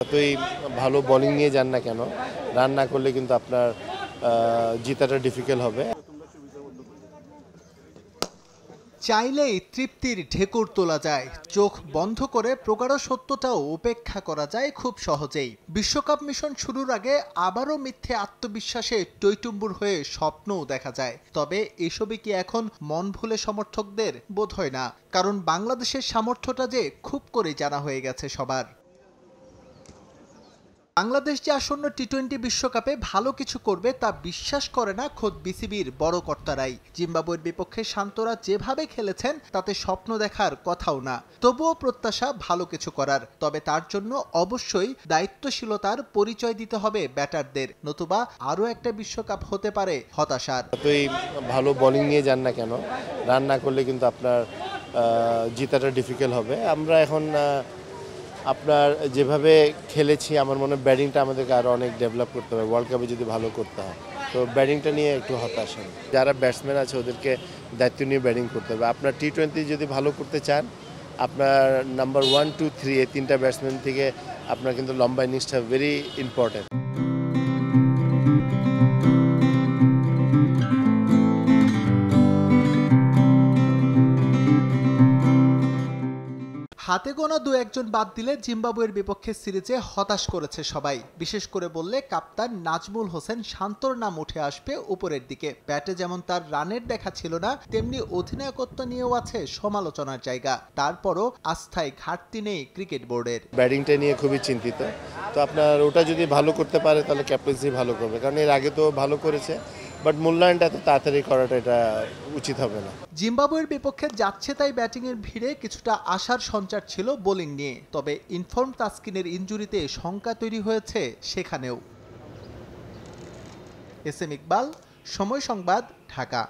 যতই ভালো বোলিং নিয়ে যান না কেন, রান না করলে কিন্তু আপনার জিতাটা ডিফিকাল্ট হবে। চাইলেই তৃপ্তির ঢেকুর তোলা যায়, চোখ বন্ধ করে প্রগাঢ় সত্যটাও উপেক্ষা করা যায় খুব সহজেই। বিশ্বকাপ মিশন শুরুর আগে আবারও মিথ্যে আত্মবিশ্বাসে টইটুম্বুর হয়ে স্বপ্নও দেখা যায়। তবে এসবই কি এখন মন ভুলে সমর্থকদের? বোধ হয় না, কারণ বাংলাদেশের সামর্থ্যটা যে খুব করে জানা হয়ে গেছে সবার। বাংলাদেশ যে আসন্ন টি-20 বিশ্বকাপে ভালো কিছু করবে তা বিশ্বাস করে না খোদ বিসিবির বড় কর্তারাই। জিম্বাবুয়ের বিপক্ষে শান্তরা যেভাবে খেলেছেন তাতে স্বপ্ন দেখার কথাও না, তবুও প্রত্যাশা ভালো কিছু করার। তবে তার জন্য অবশ্যই দায়িত্বশীলতার পরিচয় দিতে হবে ব্যাটারদের, নতুবা আরও একটা বিশ্বকাপ হতে পারে হতাশার। যতই ভালো বোলিং নিয়ে যান না কেন, রান না করলে কিন্তু আপনার জিতাটা ডিফিকাল্ট হবে। আমরা এখন আপনার যেভাবে খেলেছি, আমার মনে হয় ব্যাটিংটা আমাদেরকে আরও অনেক ডেভেলপ করতে হবে ওয়ার্ল্ড কাপে যদি ভালো করতে হয়। তো ব্যাটিংটা নিয়ে একটু হতাশা। যারা ব্যাটসম্যান আছে ওদেরকে দায়িত্ব নিয়ে ব্যাটিং করতে হবে। আপনার টি-20 যদি ভালো করতে চান, আপনার নাম্বার 1, 2, 3 এই তিনটা ব্যাটসম্যান থেকে আপনার কিন্তু লম্বা ইনিংসটা ভেরি ইম্পর্টেন্ট। হাতে গোনা দু একজন বাদ দিলে জিম্বাবুয়ের বিপক্ষে সিরিজে হতাশ করেছে সবাই। বিশেষ করে বললে কাপ্তান নাজমুল হোসেন শান্তর নাম উঠে আসবে উপরের দিকে। ব্যাটে যেমন তার রানের দেখা ছিল না, তেমনি অধিনায়কত্ব নিয়েও আছে সমালোচনার জায়গা। তারপরও আস্থায় ঘাটতি নেই ক্রিকেট বোর্ডের। ব্যাটিংটা নিয়ে খুবই চিন্তিত। তো আপনার ওটা যদি ভালো করতে পারে তাহলে ক্যাপ্টেন্সি ভালো করবে, কারণ এর আগে তো ভালো করেছে, বাট মূল্যায়নটা এত তাড়াতাড়ি করাটা এটা উচিত হবে না। জিম্বাবুয়ের বিপক্ষে যাচ্ছে তাই ব্যাটিংয়ের ভিড়ে কিছুটা আশার সঞ্চার ছিল বোলিং নিয়ে। তবে ইনফর্ম তাসকিনের ইনজুরিতে শঙ্কা তৈরি হয়েছে সেখানেও। এস এম ইকবাল, সময় সংবাদ, ঢাকা।